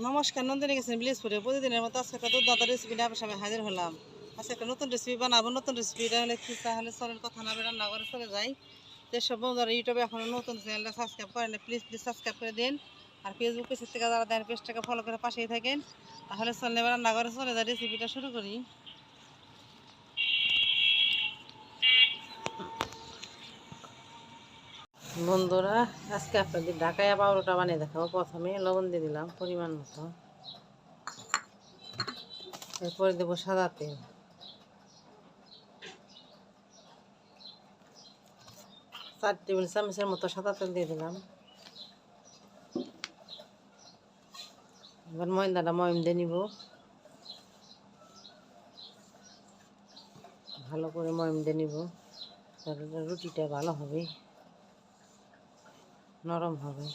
নমস্কার, নন্দিনী গেছেন বিলেজপুরে। প্রতিদিনের মতো আজকে একটা দুর্দান্ত রেসিপি নিয়ে আপনার সামনে হাজির হলাম। আজকে একটা নতুন রেসিপি বানাবো। নতুন রেসিপিটা হলে কি, তাহলে চলেন কথা না বলে রান্না করে চলে যাই। যেসব বন্ধুরা ইউটিউবে এখনো নতুন চ্যানেলটা সাবস্ক্রাইব করেন, প্লিজ সাবস্ক্রাইব করে দিন। আর ফেসবুক পেজ থেকে যারা দেন পেজটাকে ফলো করে পাশেই থাকেন। তাহলে চলেন এবার রান্না করে চলে যাই, রেসিপিটা শুরু করি। বন্ধুরা, আজকে আপনাদের ঢাকাইয়া পাউরুটা বানিয়ে দেখাবো। প্রথমে লবণ দিয়ে দিলাম পরিমাণ মতো, এরপরে দেবো সাদা তেল, 4 টেবিল চামচের মতো সাদা তেল দিয়ে দিলাম। এবার ময়দাটা ময়ম দিয়ে নিব, ভালো করে ময়ম দিয়ে নিব। তাহলে রুটিটা ভালো হবে, নরম হবে।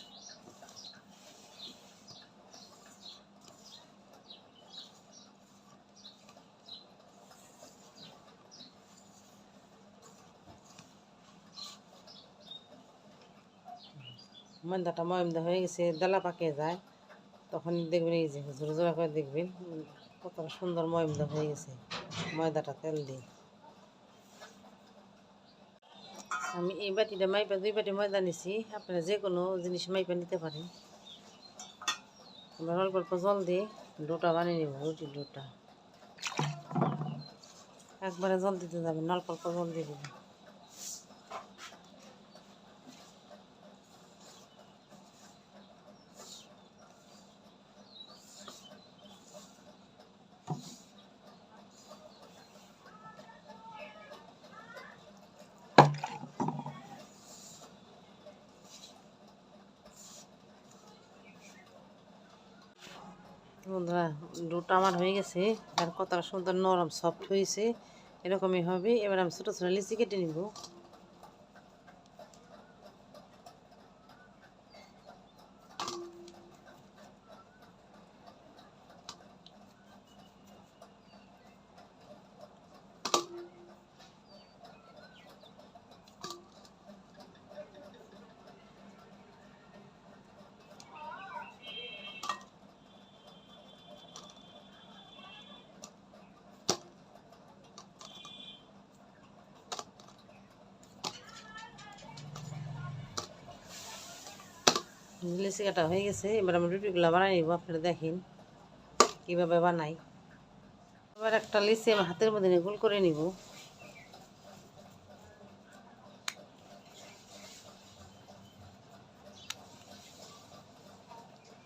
ময়দাটা ময়ম দেওয়া হয়ে গেছে, দেলা পাকিয়ে যায়, তখন দেখবেন এই যে জোড়া জোড়া করে দেখবেন কতটা সুন্দর ময়ম দেওয়া হয়ে গেছে ময়দাটা তেল দিয়ে। আমি এই বাটিটা মাইপা 2 বাটি ময়দা নিছি, আপনারা যে কোনো জিনিস মাইপা নিতে পারেন। আমরা অল্প অল্প জল দিয়ে ডোটা বানিয়ে নেব, রুটির ডোটা। একবারে জল দিতে যাবেন, অল্প অল্প জল দিয়ে দেবেন। বন্ধুরা, ডোটা আমার হয়ে গেছে, আর কতটা সুন্দর নরম সফট হয়েছে, এরকমই হবে। এবার আমি ছোটো ছোটো লিচি কেটে নিব। লিচি কাটা হয়ে গেছে, এবার আমি রুটিগুলো বানাই নিব। আপনারা দেখেন কীভাবে বানাই। এবার একটা লিচি আমি হাতের মধ্যে গোল করে নিব।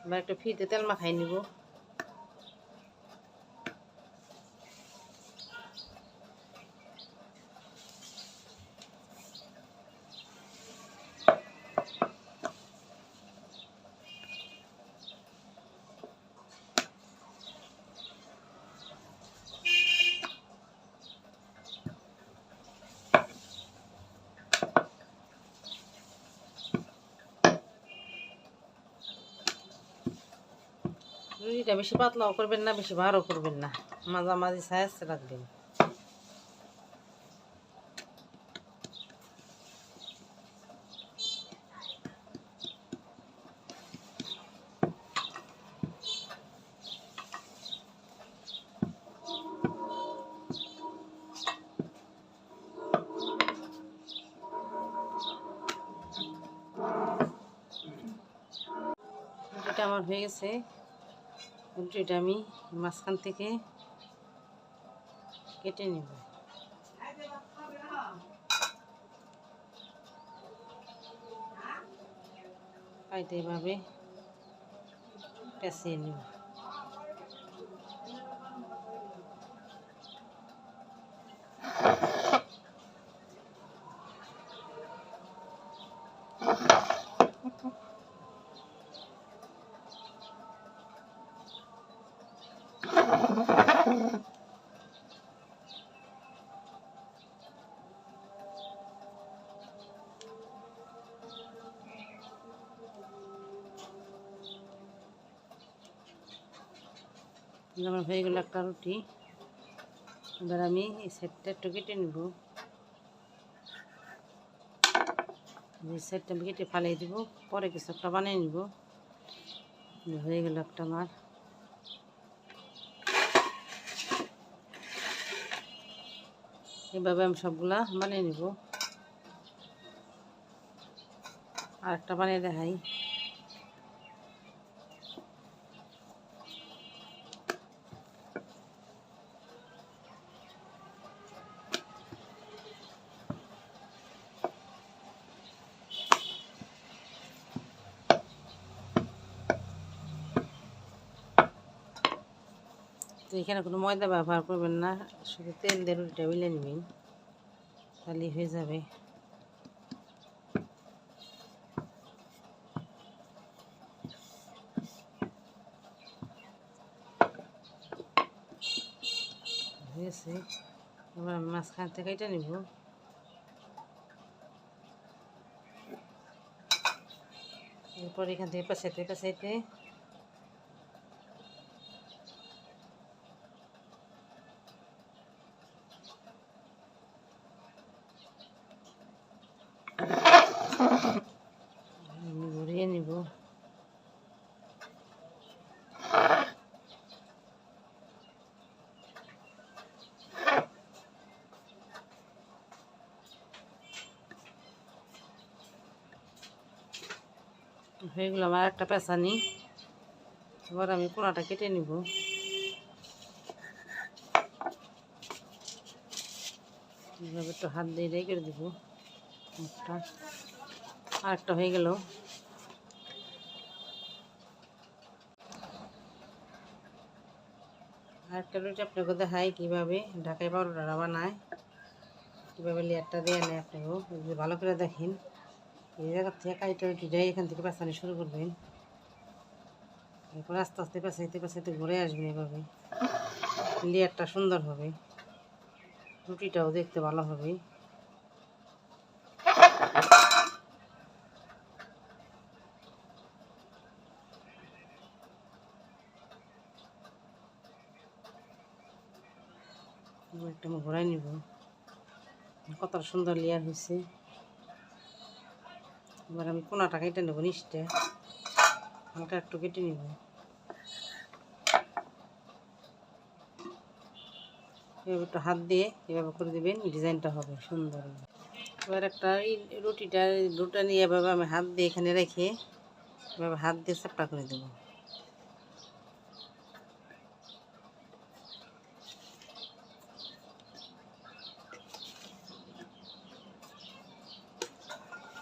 এবার একটা ফিতে তেল মাখাই নিব। রুটিটা বেশি পাতলাও করবেন না, বেশি ভারও করবেন না, মাঝামাঝি সাইজ রাখবেন। রুটিটা আমার হয়ে গেছে। রুটিটা আমি মাঝখান থেকে কেটে নেব। কাইটে এভাবে পেঁচিয়ে নেব। আমার হয়ে গেল একটা রুটি। এবার আমি এই সাইডটা একটু কেটে নেব। এই সাইডটা আমি কেটে ফালিয়ে দিব, পরে কিছু একটা বানিয়ে নিব। হয়ে গেল একটা আমার এইভাবে আমি সবগুলা বানিয়ে নিব। আর একটা বানিয়ে দেখাই। তো এখানে কোনো ময়দা ব্যবহার করবেন না, শুধু তেল দিয়ে রুটিটা বেলে নেবেন, তাহলেই হয়ে যাবে। হয়েছে, এবার আমি মাঝখান থেকে এটা নিব। এরপর এখান থেকে পেঁচাইতে পেঁচাইতে আমি ঘুরিয়ে নিব। হয়ে গেল আমার একটা পেঁচানি। এবার আমি কোনাটা কেটে নিব। এভাবে একটু হাত দিয়ে রেখে দিব। একটা আরেকটা হয়ে গেল। আরেকটা রুটি আপনাকে দেখাই কীভাবে ঢাকাই পরোটাটা বানায়, কীভাবে লেয়ারটা দেওয়া নেয়। আপনাকেও যদি ভালো করে দেখেন, এই জায়গার থেকে কাইটা রুটিটাই এখান থেকে পেঁচানো শুরু করবেন। এরপর আস্তে আস্তে পেঁচাইতে পেঁচাইতে ঘুরে আসবেন। এভাবে লেয়ারটা সুন্দর হবে, রুটিটাও দেখতে ভালো হবে। একটা আমি ঘোরাই নিব। কতটা সুন্দর লেয়ার হয়েছে। এবার আমি কোনাটা কেটে নেব, নিচটা হালকা একটু কেটে নিব। এভাবে একটু হাত দিয়ে এভাবে করে দেবেন, ডিজাইনটা হবে সুন্দর। এবার একটা রুটিটা নিয়ে এভাবে আমি হাত দিয়ে এখানে রেখে এভাবে হাত দিয়ে চাপটা করে দেবো।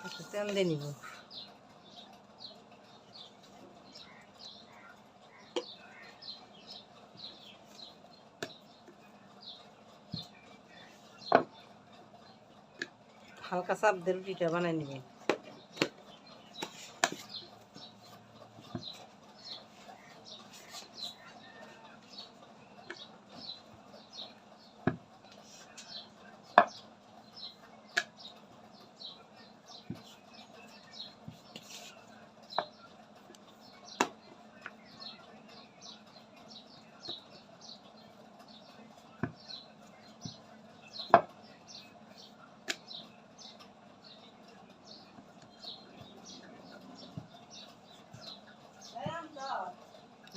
একটু তেল দিয়ে নিব। হালকা চাপ দিয়ে রুটিটা বানাই নেবেন।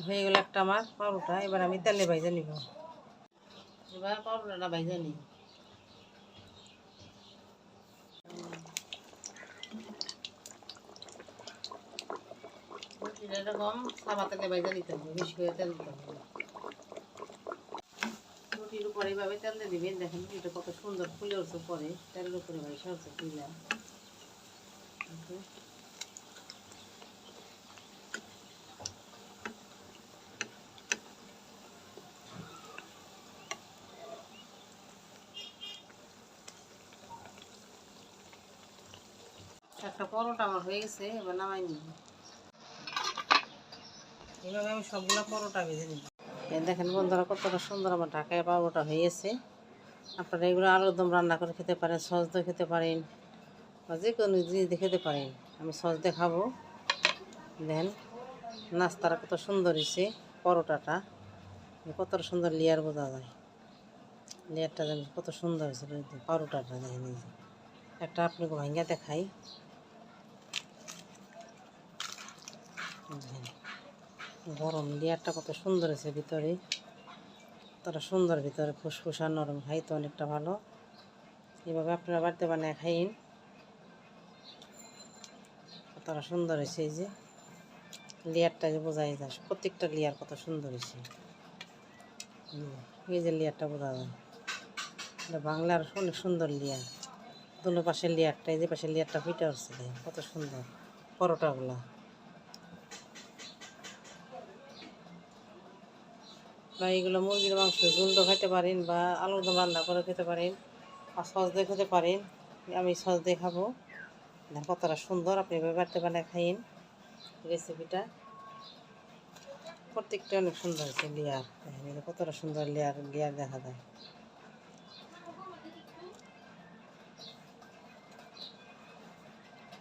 হয়ে গেল একটা আমার পরোটা। এবার আমি তেলে ভাজা নিব। এবার পরোটাটা ভাজা নিই। এরকম সাদা তেলে ভাজা নিতে হবে, বেশি করে তেল দিতে হবে। রুটির উপরে এইভাবে তেল দিয়ে দিবেন। দেখেন রুটিটা কত সুন্দর ফুলে উঠছে, পরে তেলের উপরে ভাই সরছে ফুলা। একটা পরোটা আমার হয়ে গেছে, এবার নামাই নিব। এইভাবে আমি সবগুলো পরোটা ভেজে নিব। দেখেন বন্ধুরা কতটা সুন্দর আমার ঢাকায় পরোটা হয়ে গেছে। আপনারা এগুলো আলুর দম রান্না করে খেতে পারেন, সস দিয়ে খেতে পারেন, বা যে কোনো জিনিস দিয়ে খেতে পারেন। আমি সস দিয়ে খাবো। দেন নাস্তাটা কত সুন্দর হয়েছে, পরোটাটা কতটা সুন্দর লেয়ার বোঝা যায়। লেয়ারটা যেন কত সুন্দর হয়েছে পরোটাটা। দেখেন এই যে একটা আপনাকে ভাঙ্গা দেখাই। গরম লেয়ারটা কত সুন্দর হয়েছে ভিতরে, কতটা সুন্দর ভিতরে ফুসফুসা নরম, খাইতে অনেকটা ভালো। এভাবে আপনারা বাড়িতে বানিয়ে খাইন, কতটা সুন্দর হয়েছে। এই যে লেয়ারটা যে বোঝা যায়, প্রত্যেকটা লেয়ার কত সুন্দর হয়েছে। এই যে লেয়ারটা বোঝা যায়, এটা বাংলার অনেক সুন্দর লেয়ার। দুনো পাশের লেয়ারটা, এই যে পাশের লেয়ারটা ফিটা হচ্ছে, কত সুন্দর পরোটাগুলা। বা এইগুলো মুরগির মাংস ঝুলও খেতে পারেন, বা আলুর দম রান্না করে খেতে পারেন, আর সস দিয়ে খেতে পারেন। আমি সস দিয়ে খাবো। কতটা সুন্দর, আপনি বাড়িতে বানায় খাইন। রেসিপিটা প্রত্যেকটা অনেক সুন্দর হয়েছে। লেয়ার দেখেন, কতটা সুন্দর লেয়ার লেয়ার দেখা যায়।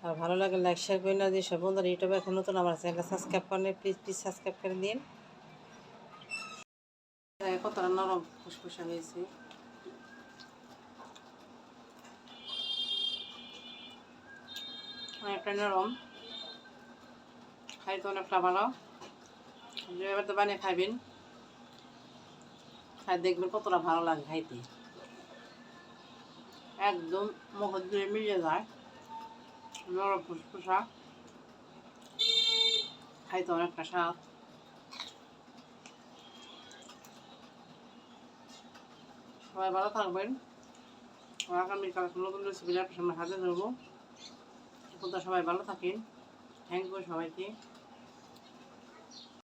আর ভালো লাগে লাইক শেয়ার করে না দিয়ে সব বন্ধুরা ইউটিউবে এখন নতুন আমার চ্যানেলটা সাবস্ক্রাইব করেন, প্লিজ সাবস্ক্রাইব করে দিন। কতটা নরম ফুসফুসা হয়েছে, অনেকটা নরম, খাইতে অনেকটা ভালো। এবার তো বানিয়ে খাইবেন, খাই দেখবেন কতটা ভালো লাগে খাইতে, একদম মুখ দিয়ে মিলিয়ে যায়, নরম ফুসফুসা, খাইতে অনেকটা স্বাদ। সবাই ভালো থাকবেন, আগামীকাল নতুন রেসিপি আপনার সামনে হাজির হবো। এখন তো সবাই ভালো থাকেন, থ্যাংক ইউ সবাইকে।